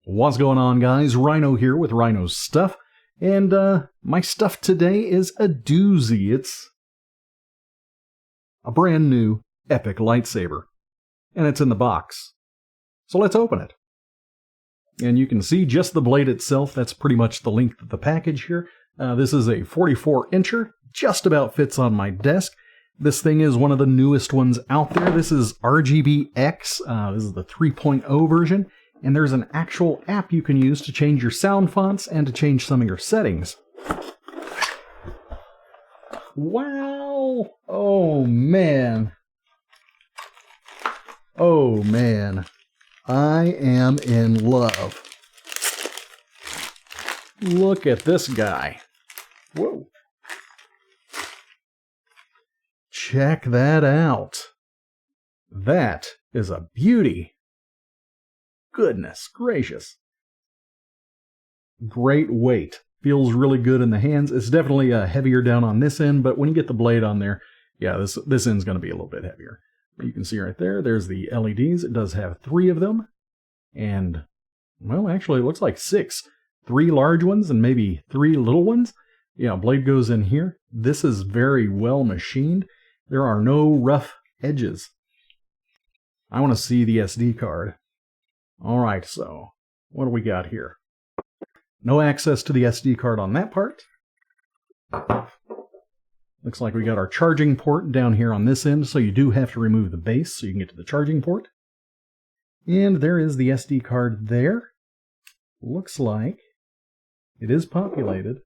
What's going on, guys? Rhino here with Rhino's Stuff, and my stuff today is a doozy. It's a brand new epic lightsaber, and it's in the box. So let's open it. And you can see just the blade itself. That's pretty much the length of the package here. This is a 44-incher, just about fits on my desk. This thing is one of the newest ones out there. This is RGBX. This is the 3.0 version. And there's an actual app you can use to change your sound fonts and to change some of your settings. Wow! Oh, man. Oh, man. I am in love. Look at this guy. Whoa. Check that out. That is a beauty. Goodness gracious. Great weight. Feels really good in the hands. It's definitely heavier down on this end, but when you get the blade on there, yeah, this end's going to be a little bit heavier. You can see right there, there's the LEDs. It does have 3 of them. And, well, actually, it looks like 6. 3 large ones and maybe 3 little ones. Yeah, blade goes in here. This is very well machined. There are no rough edges. I want to see the SD card. Alright, so what do we got here? No access to the SD card on that part. Looks like we got our charging port down here on this end, so you do have to remove the base so you can get to the charging port. And there is the SD card there. Looks like it is populated.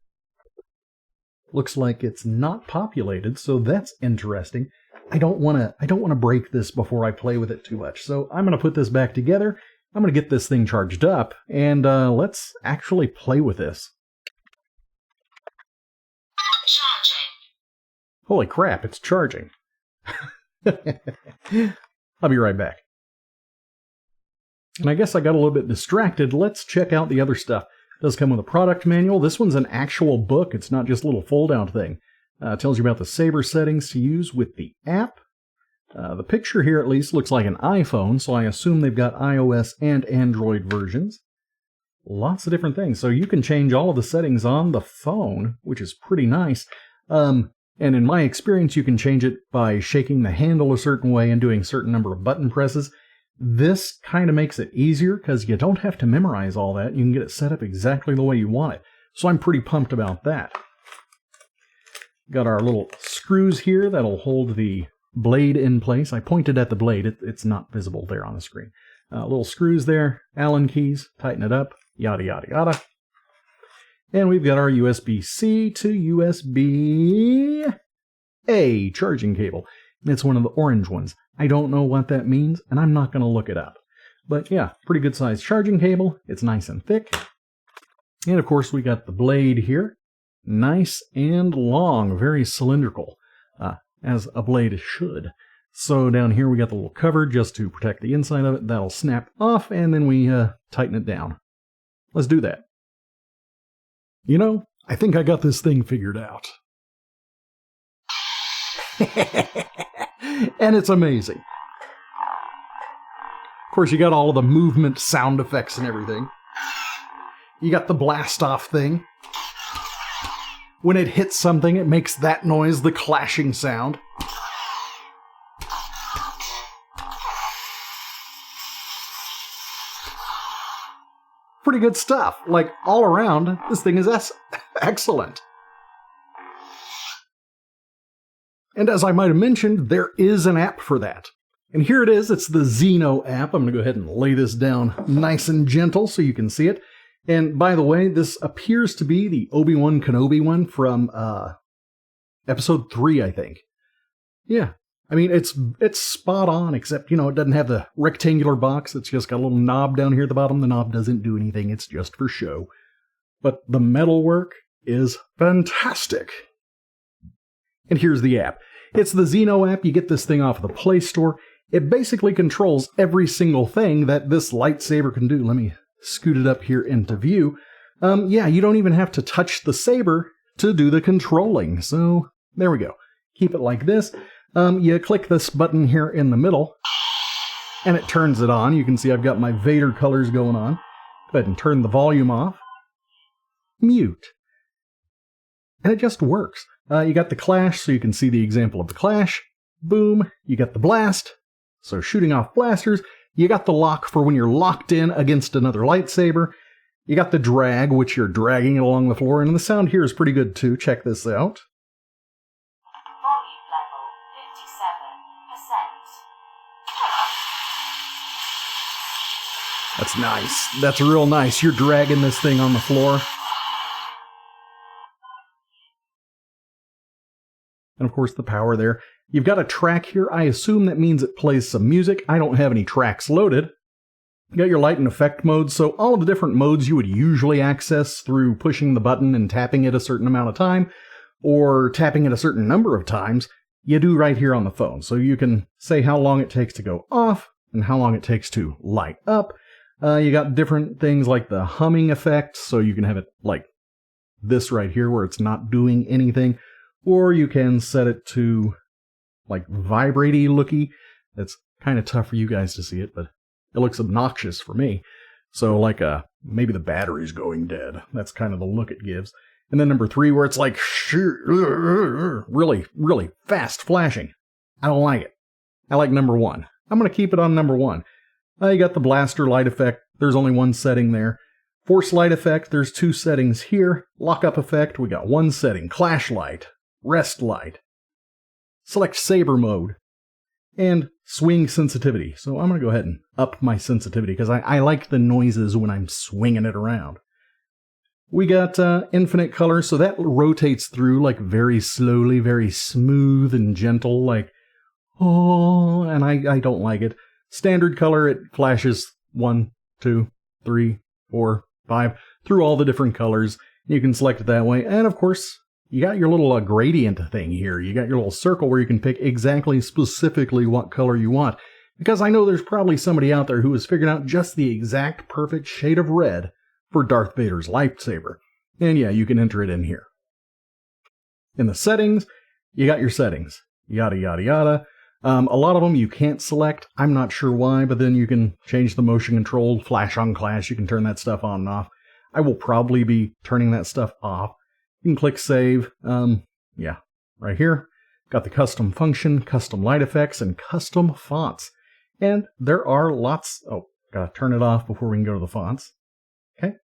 Looks like it's not populated, so that's interesting. I don't want to break this before I play with it too much, so I'm going to put this back together. I'm going to get this thing charged up, and let's actually play with this. Charging. Holy crap, it's charging. I'll be right back. And I guess I got a little bit distracted. Let's check out the other stuff. It does come with a product manual. This one's an actual book. It's not just a little fold-out thing. It tells you about the saber settings to use with the app. The picture here at least looks like an iPhone, so I assume they've got iOS and Android versions. Lots of different things. So you can change all of the settings on the phone, which is pretty nice. And in my experience, you can change it by shaking the handle a certain way and doing a certain number of button presses. This kind of makes it easier because you don't have to memorize all that. You can get it set up exactly the way you want it. So I'm pretty pumped about that. Got our little screws here that'll hold the blade in place. I pointed at the blade. It's not visible there on the screen. Little screws there, Allen keys, tighten it up, yada, yada, yada. And we've got our USB-C to USB-A charging cable. It's one of the orange ones. I don't know what that means, and I'm not going to look it up. But yeah, pretty good sized charging cable. It's nice and thick. And of course, we got the blade here. Nice and long, very cylindrical. As a blade should. So down here we got the little cover just to protect the inside of it. That'll snap off, and then we tighten it down. Let's do that. You know, I think I got this thing figured out. And it's amazing. Of course, you got all of the movement sound effects and everything. You got the blast off thing. When it hits something, it makes that noise, the clashing sound. Pretty good stuff. Like, all around, this thing is excellent. And as I might have mentioned, there is an app for that. And here it is. It's the Xeno app. I'm going to go ahead and lay this down nice and gentle so you can see it. And by the way, this appears to be the Obi-Wan Kenobi one from episode 3, I think. Yeah, I mean, it's spot on, except, you know, it doesn't have the rectangular box. It's just got a little knob down here at the bottom. The knob doesn't do anything. It's just for show. But the metalwork is fantastic. And here's the app. It's the Xeno app. You get this thing off of the Play Store. It basically controls every single thing that this lightsaber can do. Let me scoot it up here into view. Yeah, you don't even have to touch the saber to do the controlling. So there we go. Keep it like this. You click this button here in the middle, and it turns it on. You can see I've got my Vader colors going on. Go ahead and turn the volume off. Mute. And it just works. You got the clash, so you can see the example of the clash. Boom. You got the blast, so shooting off blasters. You got the lock for when you're locked in against another lightsaber. You got the drag, which you're dragging it along the floor, and the sound here is pretty good too. Check this out. Volume level 57%. That's nice. That's real nice. You're dragging this thing on the floor. And of course the power there. You've got a track here. I assume that means it plays some music. I don't have any tracks loaded. You got your light and effect modes, so all of the different modes you would usually access through pushing the button and tapping it a certain amount of time, or tapping it a certain number of times, you do right here on the phone. So you can say how long it takes to go off, and how long it takes to light up. You got different things like the humming effect, so you can have it like this right here where it's not doing anything, or you can set it to like vibrate-y looky. That's kind of tough for you guys to see it, but it looks obnoxious for me. So like maybe the battery's going dead. That's kind of the look it gives. And then number 3 where it's like really, really fast flashing. I don't like it. I like number 1. I'm going to keep it on number 1. You got the blaster light effect. There's only one setting there. Force light effect, there's 2 settings here. Lockup effect, we got 1 setting. Clash light, rest light. Select saber mode. And swing sensitivity. So I'm going to go ahead and up my sensitivity because I like the noises when I'm swinging it around. We got infinite color, so that rotates through like very slowly, very smooth and gentle, like, oh, and I don't like it. Standard color, it flashes 1, 2, 3, 4, 5, through all the different colors. You can select it that way. And of course, you got your little gradient thing here. You got your little circle where you can pick exactly specifically what color you want. Because I know there's probably somebody out there who has figured out just the exact perfect shade of red for Darth Vader's lightsaber. And yeah, you can enter it in here. In the settings, you got your settings. Yada, yada, yada. A lot of them you can't select. I'm not sure why, but then you can change the motion control, flash on clash. You can turn that stuff on and off. I will probably be turning that stuff off. You can click save. Yeah, right here. Got the custom function, custom light effects, and custom fonts. And there are lots. Oh, gotta turn it off before we can go to the fonts. Okay,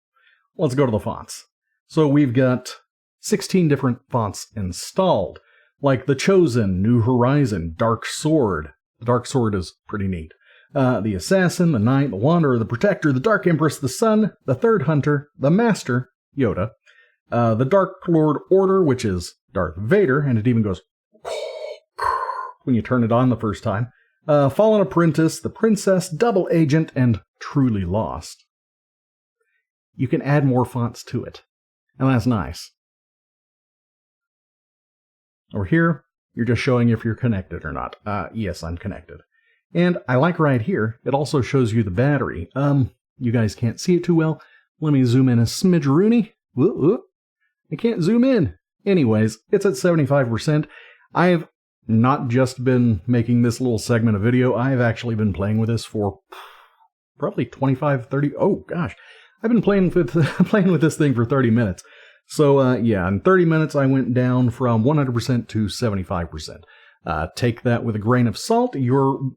let's go to the fonts. So we've got 16 different fonts installed, like the Chosen, New Horizon, Dark Sword. The Dark Sword is pretty neat. The Assassin, the Knight, the Wanderer, the Protector, the Dark Empress, the Sun, the Third Hunter, the Master, Yoda, the Dark Lord Order, which is Darth Vader, and it even goes when you turn it on the first time. Fallen Apprentice, the Princess, Double Agent, and Truly Lost. You can add more fonts to it, and that's nice. Over here, you're just showing if you're connected or not. Yes, I'm connected. And I like right here, it also shows you the battery. You guys can't see it too well. Let me zoom in a smidgeroony. I can't zoom in. Anyways, it's at 75%. I've not just been making this little segment of video. I've actually been playing with this for probably 25, 30. Oh, gosh. I've been playing with this thing for 30 minutes. So, yeah, in 30 minutes, I went down from 100% to 75%. Take that with a grain of salt. Your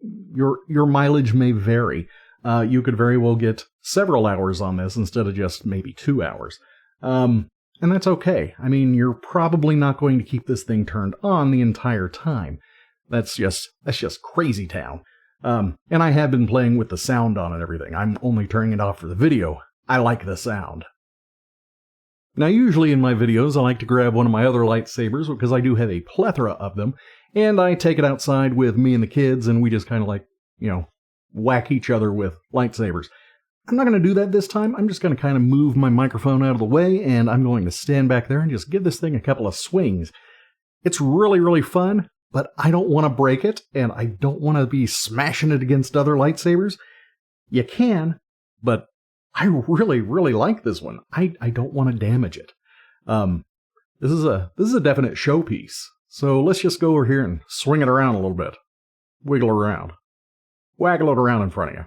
mileage may vary. You could very well get several hours on this instead of just maybe 2 hours. And that's okay. I mean, you're probably not going to keep this thing turned on the entire time. That's just crazy town. And I have been playing with the sound on and everything. I'm only turning it off for the video. I like the sound. Now, usually in my videos, I like to grab one of my other lightsabers because I do have a plethora of them, and I take it outside with me and the kids, and we just kind of like, whack each other with lightsabers. I'm not going to do that this time. I'm just going to kind of move my microphone out of the way, and I'm going to stand back there and just give this thing a couple of swings. It's really, really fun, but I don't want to break it, and I don't want to be smashing it against other lightsabers. You can, but I really, really like this one. I don't want to damage it. This is a definite showpiece. So let's just go over here and swing it around a little bit. Wiggle around. Waggle it around in front of you.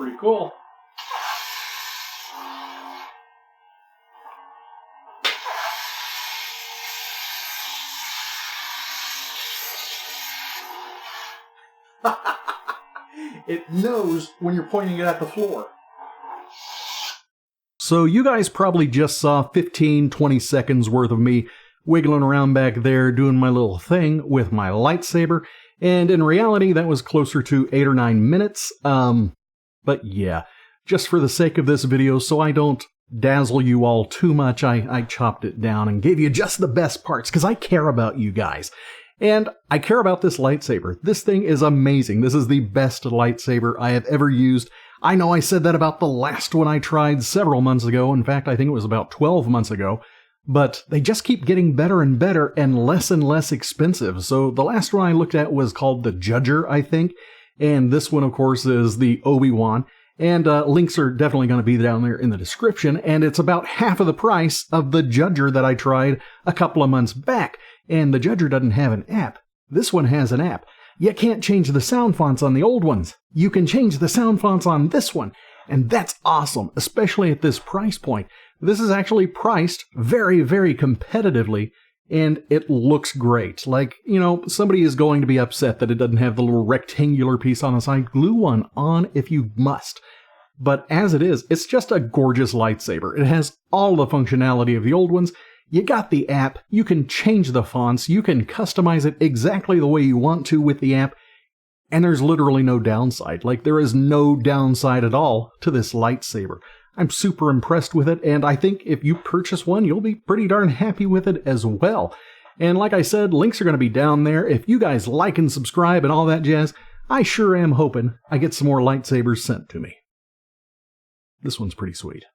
Pretty cool. It knows when you're pointing it at the floor. So you guys probably just saw 15-20 seconds worth of me wiggling around back there doing my little thing with my lightsaber, and in reality that was closer to 8 or 9 minutes. But yeah, just for the sake of this video, so I don't dazzle you all too much, I chopped it down and gave you just the best parts, because I care about you guys. And I care about this lightsaber. This thing is amazing. This is the best lightsaber I have ever used. I know I said that about the last one I tried several months ago. In fact, I think it was about 12 months ago. But they just keep getting better and better and less expensive. So the last one I looked at was called the Judger, I think. And this one, of course, is the Obi-Wan. And links are definitely going to be down there in the description. And it's about half of the price of the Judger that I tried a couple of months back. And the Judger doesn't have an app. This one has an app. You can't change the sound fonts on the old ones. You can change the sound fonts on this one. And that's awesome, especially at this price point. This is actually priced very competitively, and it looks great. Like, you know, somebody is going to be upset that it doesn't have the little rectangular piece on the side. Glue one on if you must. But as it is, it's just a gorgeous lightsaber. It has all the functionality of the old ones. You got the app, you can change the fonts, you can customize it exactly the way you want to with the app, and there's literally no downside. Like, there is no downside at all to this lightsaber. I'm super impressed with it, and I think if you purchase one, you'll be pretty darn happy with it as well. And like I said, links are going to be down there. If you guys like and subscribe and all that jazz, I sure am hoping I get some more lightsabers sent to me. This one's pretty sweet.